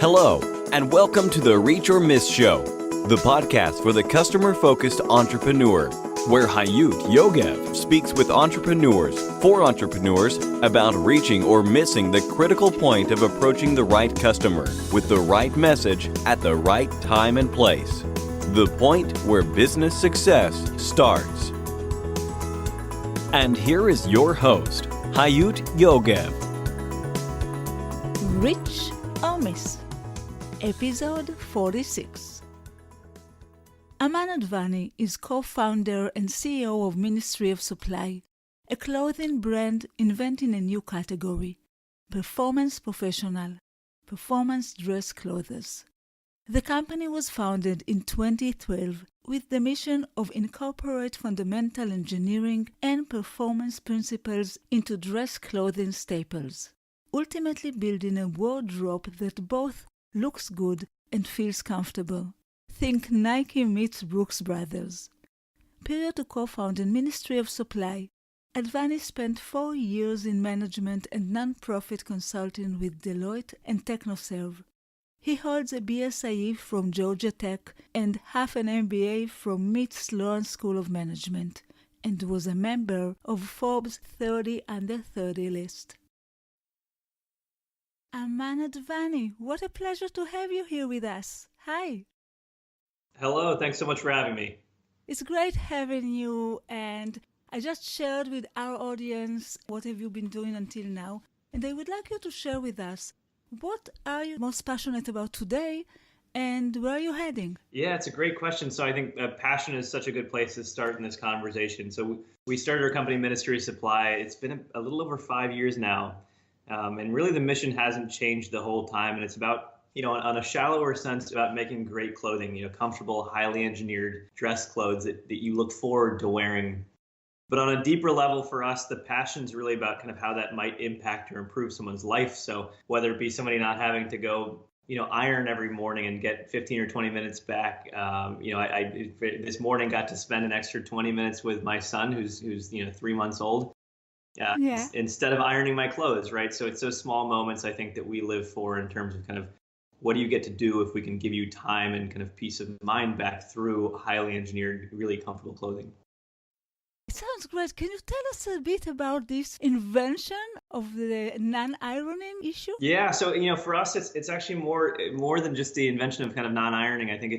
Hello, and welcome to the Reach or Miss Show, the podcast for the customer-focused entrepreneur, where Hayut Yogev speaks with entrepreneurs for entrepreneurs about reaching or missing the critical point of approaching the right customer with the right message at the right time and place. The point where business success starts. And here is your host, Hayut Yogev. Reach or Miss, Episode 46. Aman Advani is co-founder and CEO of Ministry of Supply, a clothing brand inventing a new category, performance professional, performance dress clothes. The company was founded in 2012 with the mission of incorporate fundamental engineering and performance principles into dress clothing staples, ultimately building a wardrobe that both looks good and feels comfortable. Think Nike meets Brooks Brothers. Prior to co-founding Ministry of Supply, Advani spent 4 years in management and non-profit consulting with Deloitte and TechnoServe. He holds a BSIE from Georgia Tech and half an MBA from Sloan School of Management, and was a member of Forbes 30 Under 30 list. Aman Advani, what a pleasure to have you here with us. Hi. Hello, thanks so much for having me. It's great having you, and I just shared with our audience what have you been doing until now, and I would like you to share with us what are you most passionate about today and where are you heading? Yeah, it's a great question. So I think passion is such a good place to start in this conversation. So we started our company, Ministry of Supply. It's been a little over 5 years now. And really the mission hasn't changed the whole time. And it's about, on a shallower sense, about making great clothing, comfortable, highly engineered dress clothes that you look forward to wearing. But on a deeper level for us, the passion's really about kind of how that might impact or improve someone's life. So whether it be somebody not having to go, iron every morning and get 15 or 20 minutes back. I this morning got to spend an extra 20 minutes with my son who's 3 months old. Instead of ironing my clothes, right? So it's those small moments I think that we live for in terms of kind of what do you get to do if we can give you time and kind of peace of mind back through highly engineered, really comfortable clothing. It sounds great. Can you tell us a bit about this invention of the non-ironing issue? Yeah, so for us, it's actually more than just the invention of kind of non-ironing. I think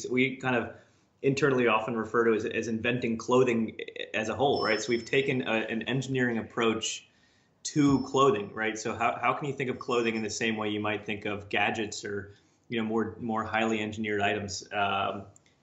we kind of internally often refer to as inventing clothing as a whole, right? So we've taken an engineering approach to clothing, right? So how can you think of clothing in the same way you might think of gadgets or more highly engineered items?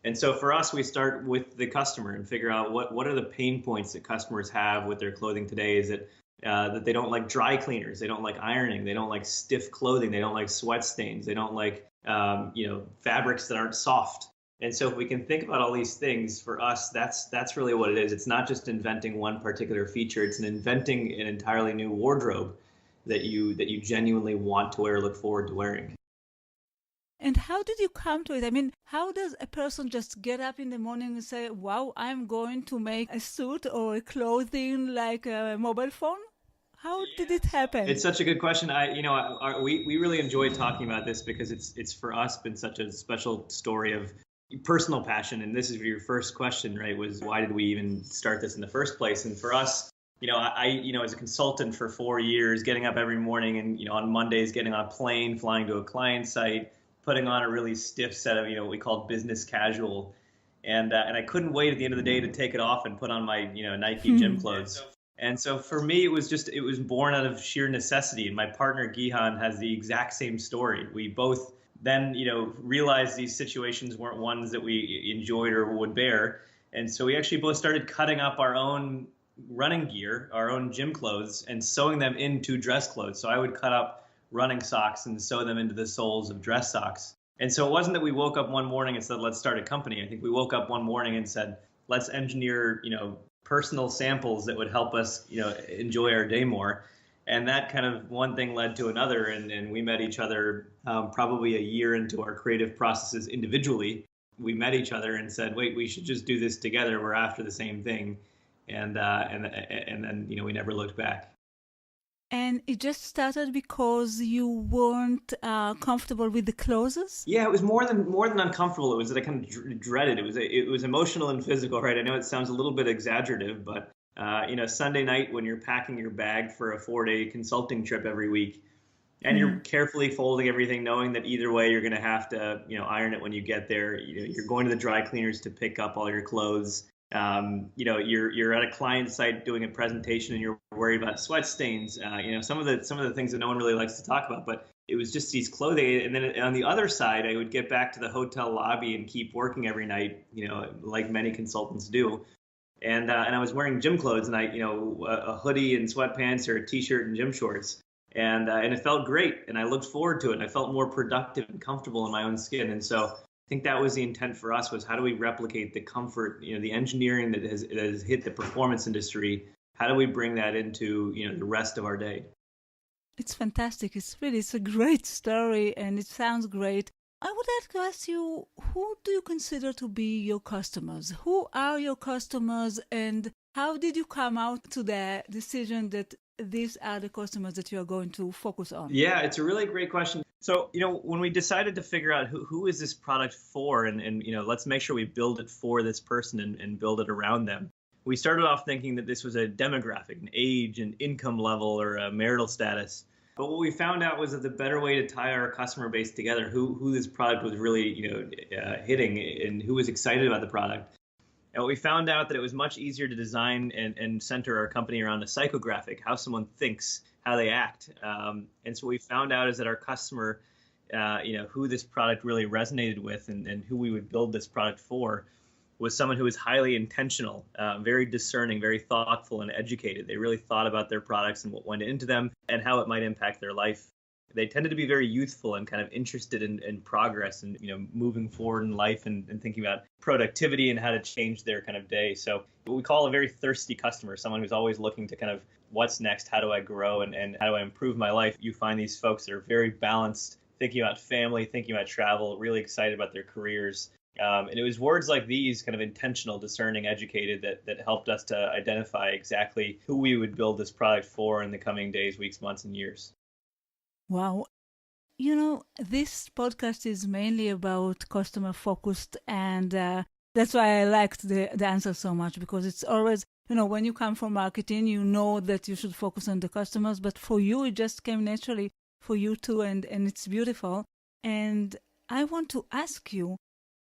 And so for us, we start with the customer and figure out what are the pain points that customers have with their clothing today. Is it that they don't like dry cleaners, they don't like ironing, they don't like stiff clothing, they don't like sweat stains, they don't like fabrics that aren't soft. And so if we can think about all these things, for us, that's really what it is. It's not just inventing one particular feature. It's inventing an entirely new wardrobe that you genuinely want to wear, look forward to wearing. And how did you come to it? I mean, how does a person just get up in the morning and say, wow, I'm going to make a suit or a clothing like a mobile phone? How did it happen? It's such a good question. We really enjoy talking about this because it's for us been such a special story of personal passion. And this is your first question, right? Was why did we even start this in the first place? And for us, I as a consultant for 4 years, getting up every morning and, on Mondays, getting on a plane, flying to a client site, putting on a really stiff set of, what we call business casual. And I couldn't wait at the end of the day to take it off and put on my, Nike gym clothes. And so for me, it was born out of sheer necessity. And my partner, Gihan, has the exact same story. We both then, realized these situations weren't ones that we enjoyed or would bear. And so we actually both started cutting up our own running gear, our own gym clothes, and sewing them into dress clothes. So I would cut up running socks and sew them into the soles of dress socks. And so it wasn't that we woke up one morning and said, let's start a company. I think we woke up one morning and said, let's engineer, personal samples that would help us, enjoy our day more. And that kind of one thing led to another. And we met each other probably a year into our creative processes individually. We met each other and said, wait, we should just do this together. We're after the same thing. And then, we never looked back. And it just started because you weren't comfortable with the closes? Yeah, it was more than uncomfortable. It was that I kind of dreaded. It was emotional and physical, right? I know it sounds a little bit exaggerative, but Sunday night when you're packing your bag for a 4-day consulting trip every week, and you're carefully folding everything, knowing that either way you're going to have to iron it when you get there. You're going to the dry cleaners to pick up all your clothes. You're at a client site doing a presentation and you're worried about sweat stains. Some of the things that no one really likes to talk about, but it was just these clothing. And then on the other side, I would get back to the hotel lobby and keep working every night, like many consultants do. And I was wearing gym clothes and a hoodie and sweatpants or a t-shirt and gym shorts. And it felt great. And I looked forward to it. And I felt more productive and comfortable in my own skin. And so I think that was the intent for us, was how do we replicate the comfort, the engineering that has hit the performance industry? How do we bring that into, the rest of our day? It's fantastic. It's a great story and it sounds great. I would like to ask you, who do you consider to be your customers? Who are your customers and how did you come out to the decision that these are the customers that you are going to focus on? Yeah, it's a really great question. So, when we decided to figure out who is this product for and let's make sure we build it for this person and build it around them. We started off thinking that this was a demographic, an age, an income level, or a marital status. But what we found out was that the better way to tie our customer base together, who this product was really, hitting and who was excited about the product. And we found out that it was much easier to design and center our company around a psychographic, how someone thinks, how they act. And so what we found out is that our customer, who this product really resonated with and who we would build this product for, was someone who was highly intentional, very discerning, very thoughtful and educated. They really thought about their products and what went into them and how it might impact their life. They tended to be very youthful and kind of interested in progress and moving forward in life and thinking about productivity and how to change their kind of day. So what we call a very thirsty customer, someone who's always looking to kind of what's next, how do I grow and how do I improve my life. You find these folks that are very balanced, thinking about family, thinking about travel, really excited about their careers. And it was words like these, kind of intentional, discerning, educated, that helped us to identify exactly who we would build this product for in the coming days, weeks, months, and years. Wow. This podcast is mainly about customer focused, and that's why I liked the answer so much, because it's always, when you come from marketing, you know that you should focus on the customers, but for you, it just came naturally for you too, and it's beautiful. And I want to ask you,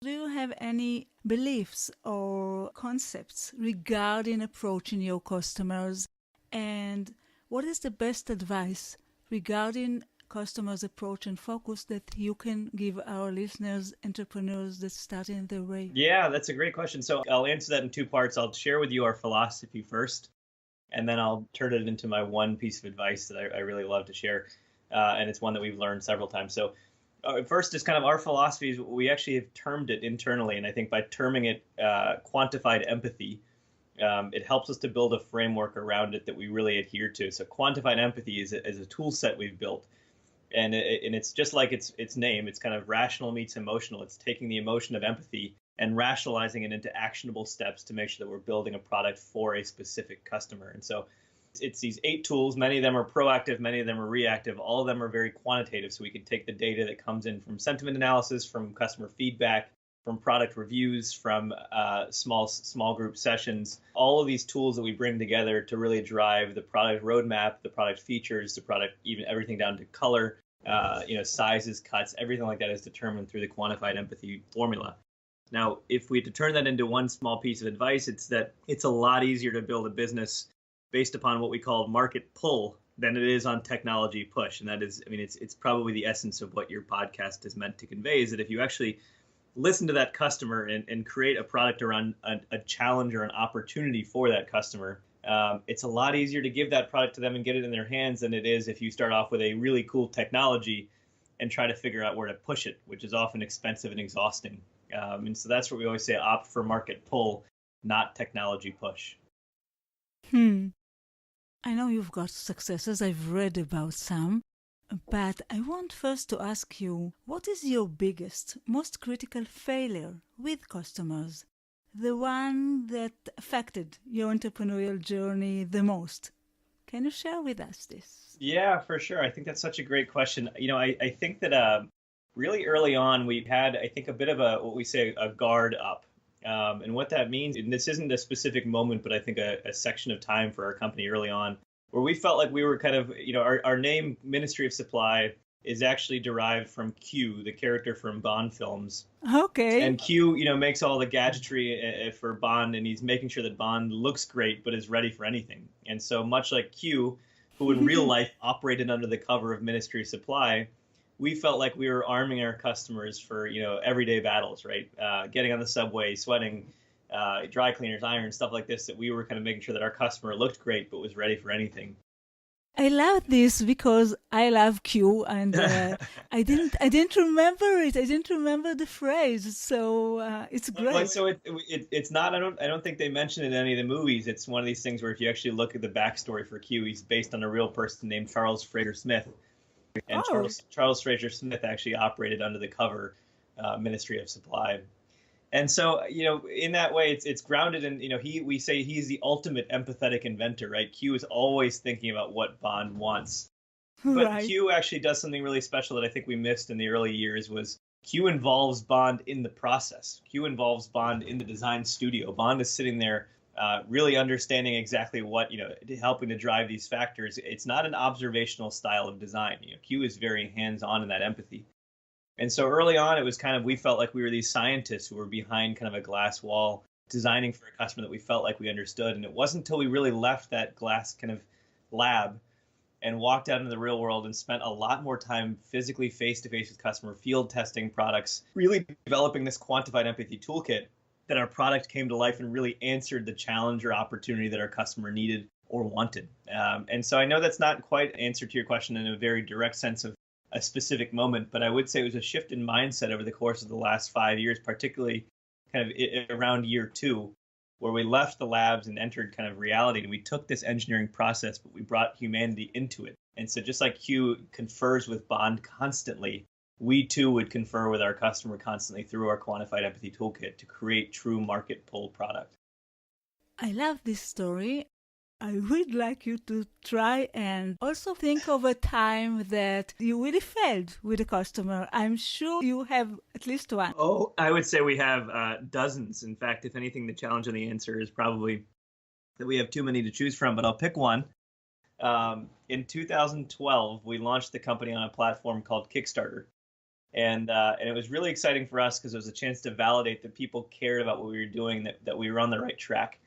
do you have any beliefs or concepts regarding approaching your customers? And what is the best advice regarding customers' approach and focus that you can give our listeners, entrepreneurs that start in their way? Yeah, that's a great question. So I'll answer that in two parts. I'll share with you our philosophy first, and then I'll turn it into my one piece of advice that I really love to share. And it's one that we've learned several times. So first is kind of our philosophy is we actually have termed it internally. And I think by terming it quantified empathy, it helps us to build a framework around it that we really adhere to. So quantified empathy is a tool set we've built. And it's just like its name. It's kind of rational meets emotional. It's taking the emotion of empathy and rationalizing it into actionable steps to make sure that we're building a product for a specific customer. And so it's these 8 tools. Many of them are proactive. Many of them are reactive. All of them are very quantitative. So we can take the data that comes in from sentiment analysis, from customer feedback, from product reviews, from small group sessions, all of these tools that we bring together to really drive the product roadmap, the product features, the product, even everything down to color, sizes, cuts, everything like that is determined through the quantified empathy formula. Now, if we had to turn that into one small piece of advice, it's that it's a lot easier to build a business based upon what we call market pull than it is on technology push. And that is, it's probably the essence of what your podcast is meant to convey, is that if you actually listen to that customer and create a product around a challenge or an opportunity for that customer, it's a lot easier to give that product to them and get it in their hands than it is if you start off with a really cool technology and try to figure out where to push it, which is often expensive and exhausting. And so that's what we always say, opt for market pull, not technology push. I know you've got successes. I've read about some. But I want first to ask you, what is your biggest, most critical failure with customers? The one that affected your entrepreneurial journey the most? Can you share with us this? Yeah, for sure. I think that's such a great question. I think that really early on we had, I think, a bit of what we say a guard up. And what that means, and this isn't a specific moment, but I think a section of time for our company early on, where we felt like we were kind of, our name, Ministry of Supply, is actually derived from Q, the character from Bond films. Okay. And Q, makes all the gadgetry for Bond, and he's making sure that Bond looks great but is ready for anything. And so much like Q, who in real life operated under the cover of Ministry of Supply, we felt like we were arming our customers for everyday battles, right? Getting on the subway, sweating, dry cleaners, iron, stuff like this. That we were kind of making sure that our customer looked great but was ready for anything. I love this because I love Q, and I didn't remember it. I didn't remember the phrase, so it's great. Well, so it's not. I don't think they mention it in any of the movies. It's one of these things where if you actually look at the backstory for Q, he's based on a real person named Charles Fraser Smith, and Charles Fraser Smith actually operated under the cover Ministry of Supply. And so, in that way, it's grounded in, we say he's the ultimate empathetic inventor, right? Q is always thinking about what Bond wants. But Right. Q actually does something really special that I think we missed in the early years was Q involves Bond in the process. Q involves Bond in the design studio. Bond is sitting there really understanding exactly what, helping to drive these factors. It's not an observational style of design. Q is very hands-on in that empathy. And so early on, it was kind of, we felt like we were these scientists who were behind kind of a glass wall, designing for a customer that we felt like we understood. And it wasn't until we really left that glass kind of lab and walked out into the real world and spent a lot more time physically face-to-face with customer, field testing products, really developing this quantified empathy toolkit, that our product came to life and really answered the challenge or opportunity that our customer needed or wanted. And so I know that's not quite an answer to your question in a very direct sense of a specific moment, but I would say it was a shift in mindset over the course of the last 5 years, particularly kind of around year 2, where we left the labs and entered kind of reality. And we took this engineering process, but we brought humanity into it. And so just like Q confers with Bond constantly, we too would confer with our customer constantly through our quantified empathy toolkit to create true market pull product. I love this story. I would like you to try and also think of a time that you really failed with a customer. I'm sure you have at least one. Oh, I would say we have dozens. In fact, if anything, the challenge and the answer is probably that we have too many to choose from, but I'll pick one. In 2012, we launched the company on a platform called KickStarter. And it was really exciting for us because it was a chance to validate that people cared about what we were doing, that we were on the right track.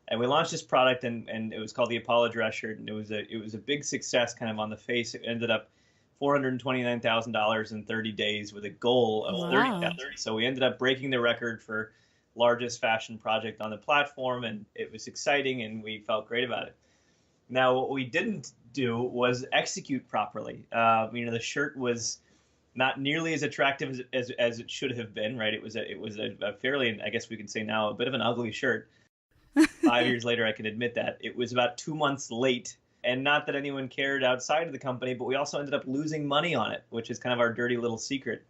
And we launched this product, and it was called the Apollo dress shirt, and it was a big success kind of on the face. It ended up $429,000 in 30 days with a goal of 30,000. So we ended up breaking the record for largest fashion project on the platform, and it was exciting, and we felt great about it. Now, what we didn't do was execute properly. The shirt was not nearly as attractive as it should have been, right? It was a fairly, I guess we can say now, a bit of an ugly shirt. 5 years later, I can admit that. It was about 2 months late, and not that anyone cared outside of the company, but we also ended up losing money on it, which is kind of our dirty little secret.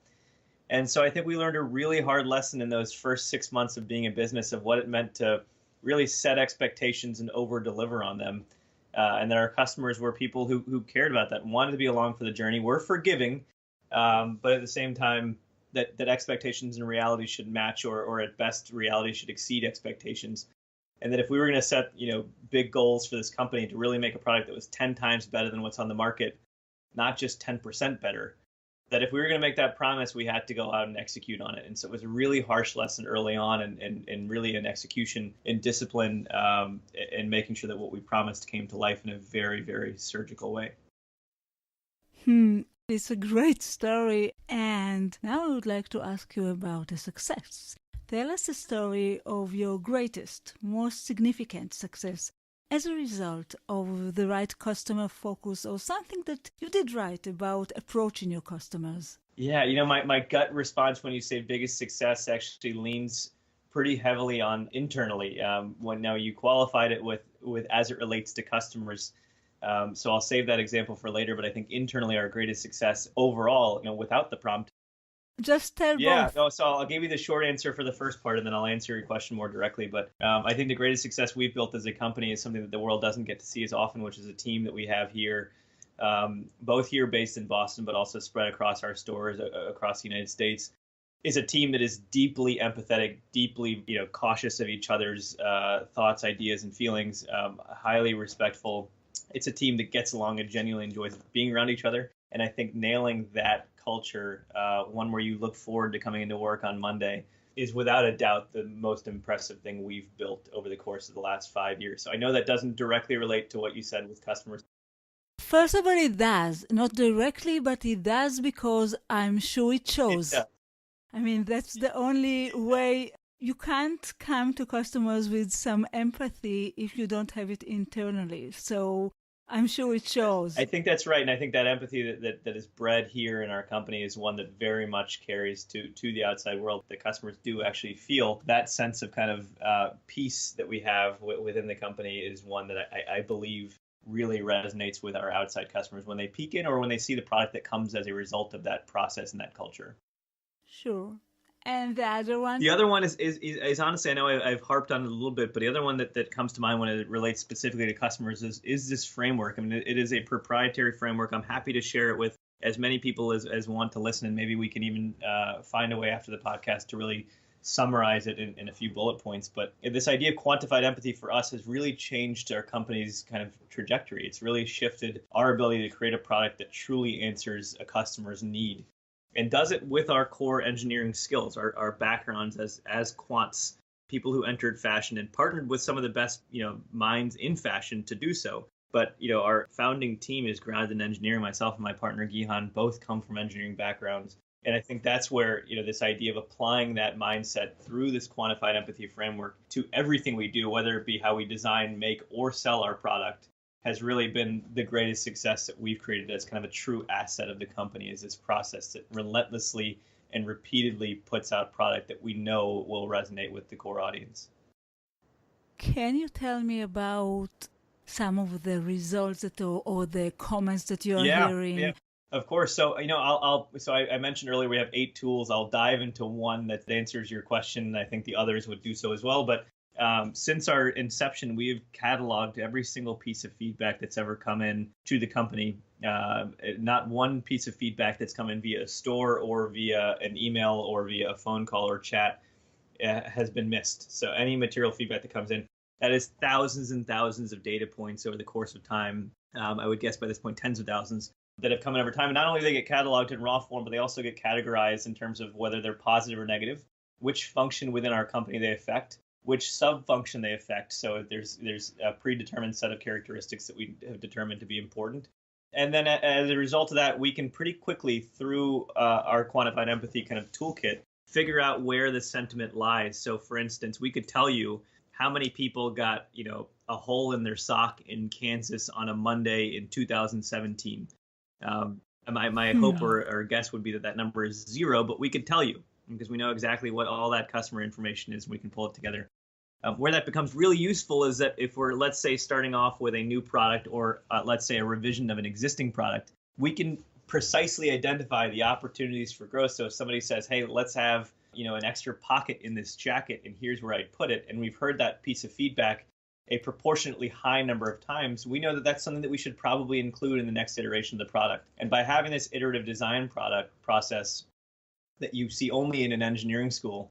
And so I think we learned a really hard lesson in those first 6 months of being a business of what it meant to really set expectations and over-deliver on them. And that our customers were people who cared about that and wanted to be along for the journey. We're forgiving, but at the same time, that expectations and reality should match, or at best, reality should exceed expectations. And that if we were going to set, big goals for this company to really make a product that was 10 times better than what's on the market, not just 10% better, that if we were going to make that promise, we had to go out and execute on it. And so it was a really harsh lesson early on, and really an execution in discipline, and making sure that what we promised came to life in a very, very surgical way. It's a great story. And now I would like to ask you about a success. Tell us a story of your greatest, most significant success as a result of the right customer focus, or something that you did right about approaching your customers. Yeah, my gut response when you say biggest success actually leans pretty heavily on internally. When now you qualified it with as it relates to customers. So I'll save that example for later, but I think internally our greatest success overall, without the prompt, Just tell both. No, so I'll give you the short answer for the first part, and then I'll answer your question more directly. But I think the greatest success we've built as a company is something that the world doesn't get to see as often, which is a team that we have here, both here based in Boston, but also spread across our stores across the United States. Is a team that is deeply empathetic, deeply cautious of each other's thoughts, ideas, and feelings, highly respectful. It's a team that gets along and genuinely enjoys being around each other. And I think nailing that culture, one where you look forward to coming into work on Monday, is without a doubt the most impressive thing we've built over the course of the last 5 years. So I know that doesn't directly relate to what you said with customers. First of all, it does. Not directly, but it does because I'm sure it shows. I mean, that's the only way. You can't come to customers with some empathy if you don't have it internally. So I'm sure it shows. I think that's right. And I think that empathy that is bred here in our company is one that very much carries to the outside world. The customers do actually feel that sense of kind of peace that we have within the company is one that I believe really resonates with our outside customers when they peek in or when they see the product that comes as a result of that process and that culture. Sure. And the other one? The other one is honestly, I know I've harped on it a little bit, but the other one that comes to mind when it relates specifically to customers is this framework. I mean, it is a proprietary framework. I'm happy to share it with as many people as want to listen, and maybe we can even find a way after the podcast to really summarize it in a few bullet points. But this idea of quantified empathy for us has really changed our company's kind of trajectory. It's really shifted our ability to create a product that truly answers a customer's need, and does it with our core engineering skills, our backgrounds as quants, people who entered fashion and partnered with some of the best minds in fashion to do so. But our founding team is grounded in engineering. Myself and my partner Gihan both come from engineering backgrounds, and I think that's where this idea of applying that mindset through this quantified empathy framework to everything we do, whether it be how we design, make, or sell our product, has really been the greatest success that we've created as kind of a true asset of the company, is this process that relentlessly and repeatedly puts out product that we know will resonate with the core audience. Can you tell me about some of the results or the comments that you're hearing? Yeah, of course. So, I mentioned earlier we have 8 tools. I'll dive into one that answers your question, and I think the others would do so as well. But since our inception, we've cataloged every single piece of feedback that's ever come in to the company. Not one piece of feedback that's come in via a store or via an email or via a phone call or chat has been missed. So any material feedback that comes in, that is thousands and thousands of data points over the course of time. I would guess by this point, tens of thousands that have come in over time. And not only do they get cataloged in raw form, but they also get categorized in terms of whether they're positive or negative, which function within our company they affect, which sub-function they affect. So there's a predetermined set of characteristics that we have determined to be important. And then as a result of that, we can pretty quickly, through our quantified empathy kind of toolkit, figure out where the sentiment lies. So for instance, we could tell you how many people got, a hole in their sock in Kansas on a Monday in 2017. My hope or guess would be that number is 0, but we could tell you, because we know exactly what all that customer information is, and we can pull it together. Where that becomes really useful is that if we're, let's say, starting off with a new product or let's say a revision of an existing product, we can precisely identify the opportunities for growth. So if somebody says, hey, let's have an extra pocket in this jacket, and here's where I'd put it, and we've heard that piece of feedback a proportionately high number of times, we know that that's something that we should probably include in the next iteration of the product. And by having this iterative design process that you see only in an engineering school,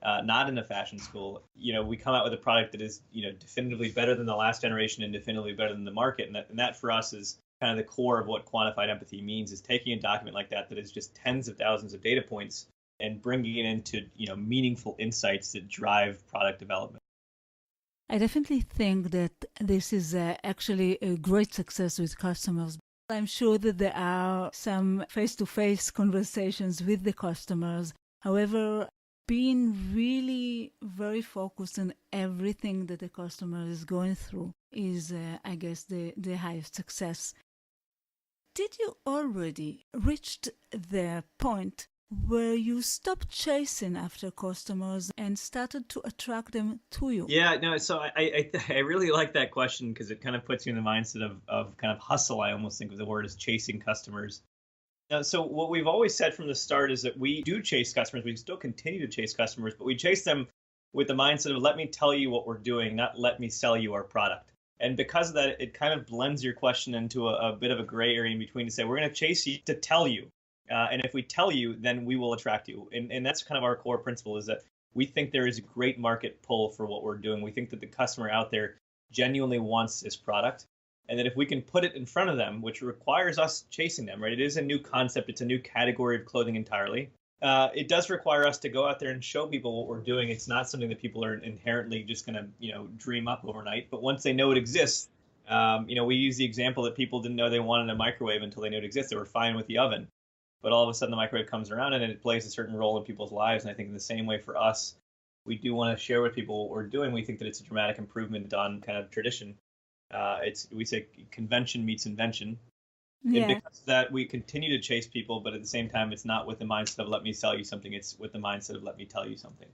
not in a fashion school, we come out with a product that is, definitively better than the last generation and definitively better than the market. And that for us is kind of the core of what quantified empathy means, is taking a document like that is just tens of thousands of data points and bringing it into, meaningful insights that drive product development. I definitely think that this is actually a great success with customers. I'm sure that there are some face-to-face conversations with the customers. However, being really very focused on everything that the customer is going through is, I guess, the highest success. Did you already reach the point where you stopped chasing after customers and started to attract them to you? Yeah, no, so I really like that question because it kind of puts you in the mindset of kind of hustle. I almost think of the word as chasing customers. So what we've always said from the start is that we do chase customers. We still continue to chase customers, but we chase them with the mindset of let me tell you what we're doing, not let me sell you our product. And because of that, it kind of blends your question into a bit of a gray area in between to say, we're going to chase you to tell you. And if we tell you, then we will attract you. And that's kind of our core principle, is that we think there is a great market pull for what we're doing. We think that the customer out there genuinely wants this product. And that if we can put it in front of them, which requires us chasing them, right? It is a new concept. It's a new category of clothing entirely. It does require us to go out there and show people what we're doing. It's not something that people are inherently just going to, dream up overnight. But once they know it exists, we use the example that people didn't know they wanted a microwave until they knew it exists. They were fine with the oven. But all of a sudden the microwave comes around and it plays a certain role in people's lives. And I think in the same way for us, we do want to share with people what we're doing. We think that it's a dramatic improvement on kind of tradition. We say convention meets invention. Yeah. And because of that, we continue to chase people, but at the same time, it's not with the mindset of let me sell you something. It's with the mindset of let me tell you something.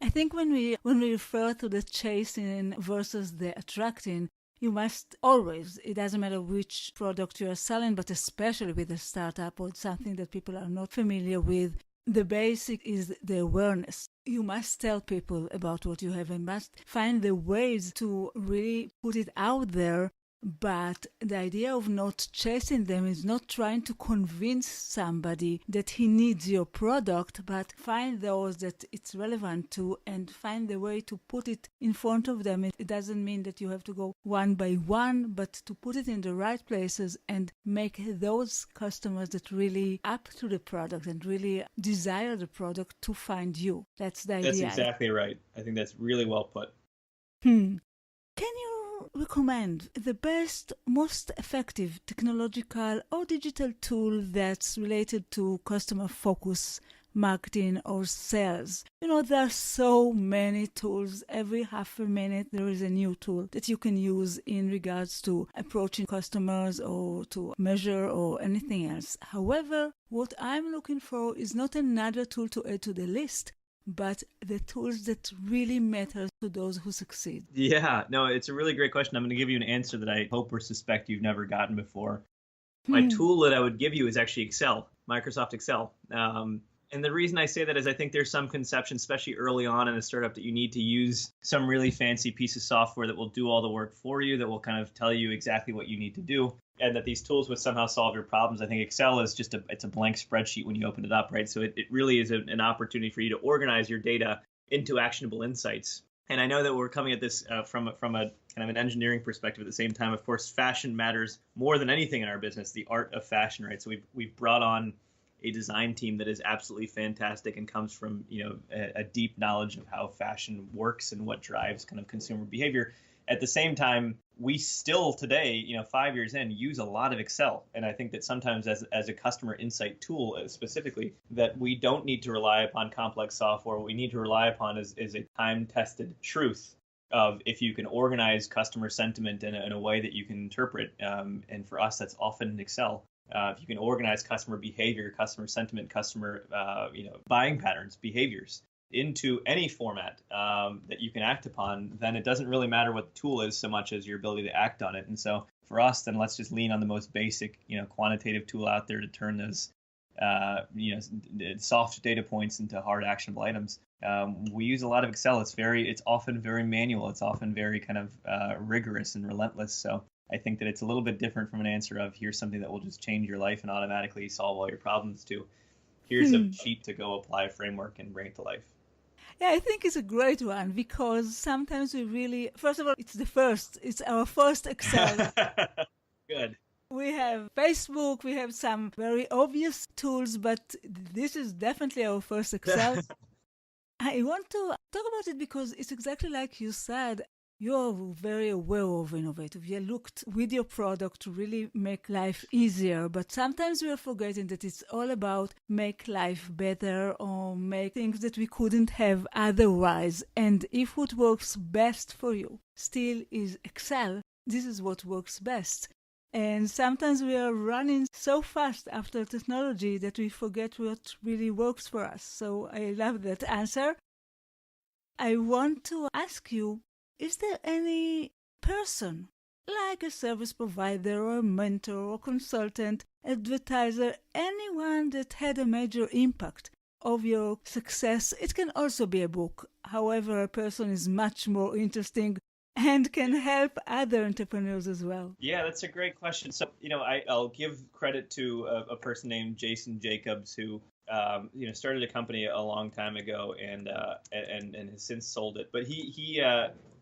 I think when we refer to the chasing versus the attracting, you must always, it doesn't matter which product you are selling, but especially with a startup or something that people are not familiar with, the basic is the awareness. You must tell people about what you have and must find the ways to really put it out there. But the idea of not chasing them is not trying to convince somebody that he needs your product, but find those that it's relevant to and find the way to put it in front of them. It doesn't mean that you have to go one by one, but to put it in the right places and make those customers that really up to the product and really desire the product to find you. That's the idea. That's exactly right. I think that's really well put. Can you recommend the best, most effective technological or digital tool that's related to customer focus, marketing, or sales? There are so many tools. Every half a minute, there is a new tool that you can use in regards to approaching customers or to measure or anything else. However, what I'm looking for is not another tool to add to the list, but the tools that really matter to those who succeed. Yeah, no, it's a really great question. I'm going to give you an answer that I hope or suspect you've never gotten before. My tool that I would give you is actually Excel, Microsoft Excel. And the reason I say that is I think there's some conception, especially early on in a startup, that you need to use some really fancy piece of software that will do all the work for you, that will kind of tell you exactly what you need to do, and that these tools would somehow solve your problems. I think Excel is just it's a blank spreadsheet when you open it up, right? So it really is an opportunity for you to organize your data into actionable insights. And I know that we're coming at this from a kind of an engineering perspective at the same time. Of course, fashion matters more than anything in our business, the art of fashion, right? So we've brought on a design team that is absolutely fantastic and comes from a deep knowledge of how fashion works and what drives kind of consumer behavior. At the same time, we still today, 5 years in, use a lot of Excel. And I think that sometimes as a customer insight tool specifically, that we don't need to rely upon complex software. What we need to rely upon is a time-tested truth of if you can organize customer sentiment in a way that you can interpret. And for us, that's often in Excel. If you can organize customer behavior, customer sentiment, customer buying patterns, behaviors into any format that you can act upon, then it doesn't really matter what the tool is so much as your ability to act on it. And so for us, then let's just lean on the most basic, quantitative tool out there to turn those, soft data points into hard actionable items. We use a lot of Excel. It's often very manual. It's often very kind of rigorous and relentless. So I think that it's a little bit different from an answer of here's something that will just change your life and automatically solve all your problems to here's a sheet to go apply a framework and bring it to life. Yeah, I think it's a great one because sometimes we really, first of all, it's our first Excel. Good. We have Facebook, we have some very obvious tools, but this is definitely our first Excel. I want to talk about it because it's exactly like you said. You're very aware of innovative. You looked with your product to really make life easier, but sometimes we are forgetting that it's all about make life better or make things that we couldn't have otherwise. And if what works best for you still is Excel, this is what works best. And sometimes we are running so fast after technology that we forget what really works for us. So I love that answer. I want to ask you, is there any person, like a service provider or a mentor or consultant, advertiser, anyone that had a major impact of your success. It can also be a book. However, a person is much more interesting and can help other entrepreneurs as well. Yeah, that's a great question. So, I'll give credit to a person named Jason Jacobs who, started a company a long time ago and has since sold it. But he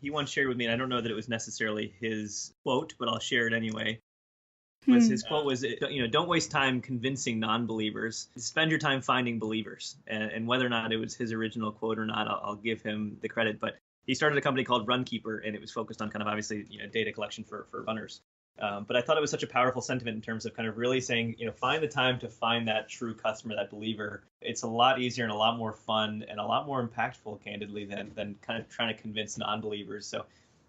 once shared with me, and I don't know that it was necessarily his quote, but I'll share it anyway. His quote was, don't waste time convincing non-believers. Spend your time finding believers. And whether or not it was his original quote or not, I'll give him the credit. But he started a company called Runkeeper, and it was focused on kind of obviously data collection for runners. But I thought it was such a powerful sentiment in terms of kind of really saying, find the time to find that true customer, that believer. It's a lot easier and a lot more fun and a lot more impactful, candidly, than kind of trying to convince non-believers. So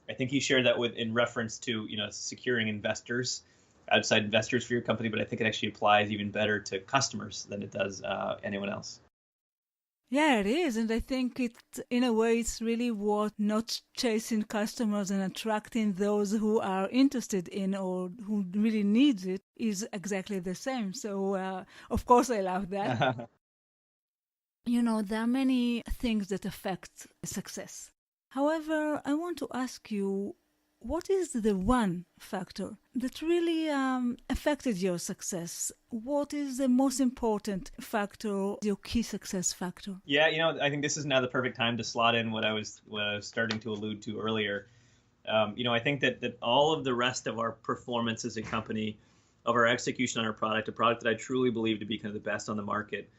I think he shared that in reference to securing investors, outside investors for your company, but I think it actually applies even better to customers than it does anyone else. Yeah, it is. And I think in a way, it's really what not chasing customers and attracting those who are interested in or who really needs it is exactly the same. So, of course, I love that. There are many things that affect success. However, I want to ask you, what is the one factor that really affected your success? What is the most important factor, your key success factor? Yeah, I think this is now the perfect time to slot in what I was starting to allude to earlier. I think that all of the rest of our performance as a company, of our execution on our product, a product that I truly believe to be kind of the best on the market,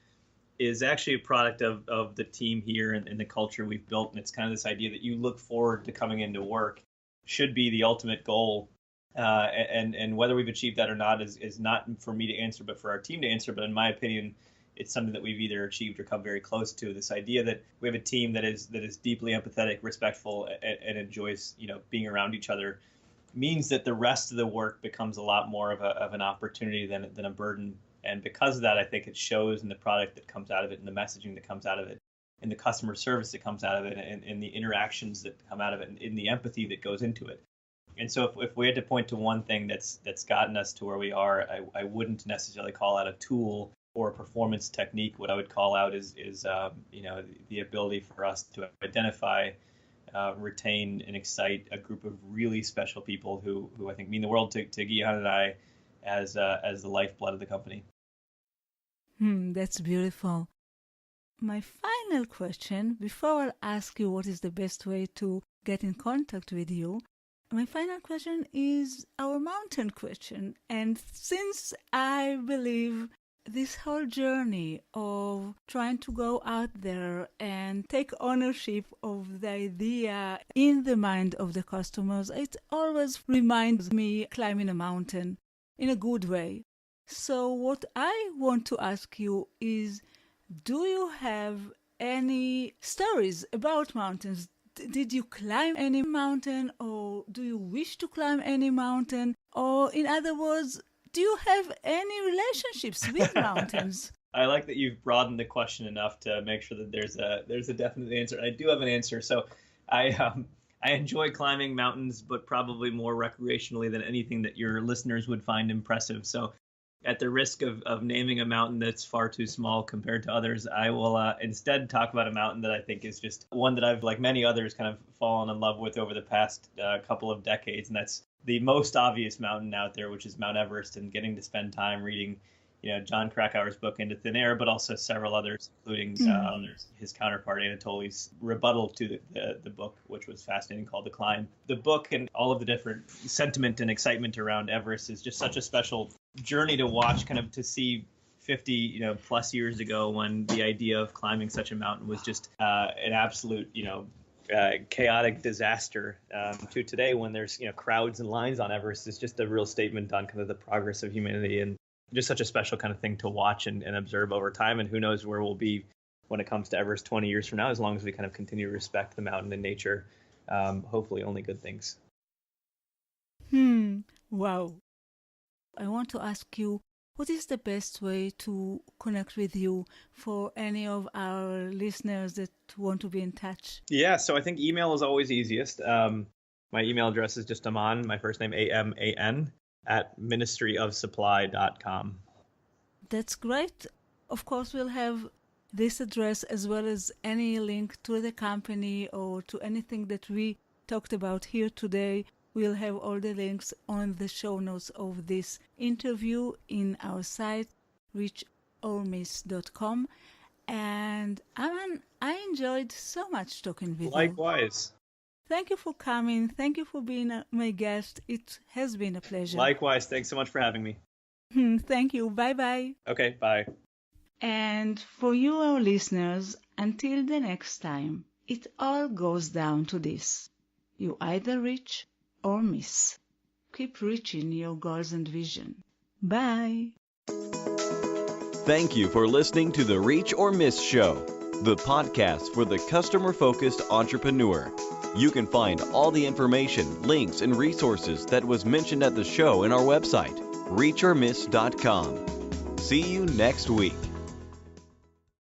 is actually a product of the team here and the culture we've built. And it's kind of this idea that you look forward to coming into work should be the ultimate goal. And whether we've achieved that or not is not for me to answer, but for our team to answer. But in my opinion, it's something that we've either achieved or come very close to. This idea that we have a team that is deeply empathetic, respectful, and enjoys being around each other means that the rest of the work becomes a lot more of an opportunity than a burden. And because of that, I think it shows in the product that comes out of it, and the messaging that comes out of it, in the customer service that comes out of it, and in the interactions that come out of it, and in the empathy that goes into it. And so if we had to point to one thing that's gotten us to where we are, I wouldn't necessarily call out a tool or a performance technique. What I would call out is the ability for us to identify, retain, and excite a group of really special people who I think mean the world to Gihan and I as the lifeblood of the company. That's beautiful. My final question, before I'll ask you what is the best way to get in contact with you, my final question is our mountain question. And since I believe this whole journey of trying to go out there and take ownership of the idea in the mind of the customers, it always reminds me climbing a mountain in a good way. So what I want to ask you is, do you have any stories about mountains? Did you climb any mountain, or do you wish to climb any mountain? Or in other words, do you have any relationships with mountains? I like that you've broadened the question enough to make sure that there's a definite answer. I do have an answer. So I enjoy climbing mountains, but probably more recreationally than anything that your listeners would find impressive. So at the risk of naming a mountain that's far too small compared to others, I will instead talk about a mountain that I think is just one that I've, like many others, kind of fallen in love with over the past couple of decades. And that's the most obvious mountain out there, which is Mount Everest, and getting to spend time reading John Krakauer's book Into Thin Air, but also several others, including his counterpart Anatoly's rebuttal to the book, which was fascinating, called The Climb. The book and all of the different sentiment and excitement around Everest is just such a special journey to watch, kind of to see 50 plus years ago, when the idea of climbing such a mountain was just an absolute chaotic disaster, to today when there's crowds and lines on Everest. Is just a real statement on kind of the progress of humanity, and just such a special kind of thing to watch and observe over time. And who knows where we'll be when it comes to Everest 20 years from now, as long as we kind of continue to respect the mountain and nature. Hopefully only good things. Wow. I want to ask you, what is the best way to connect with you for any of our listeners that want to be in touch? Yeah, so I think email is always easiest. My email address is just Aman, my first name, AMAN, @ministryofsupply.com. That's great. Of course, we'll have this address as well as any link to the company or to anything that we talked about here today. We'll have all the links on the show notes of this interview in our site, reachormiss.com. And Aman, I enjoyed so much talking with you. Likewise. Thank you for coming. Thank you for being my guest. It has been a pleasure. Likewise. Thanks so much for having me. Thank you. Bye-bye. Okay, bye. And for you, our listeners, until the next time, it all goes down to this. You either reach or miss. Keep reaching your goals and vision. Bye. Thank you for listening to the Reach or Miss Show, the podcast for the customer-focused entrepreneur. You can find all the information, links, and resources that was mentioned at the show in our website, reachormiss.com. See you next week.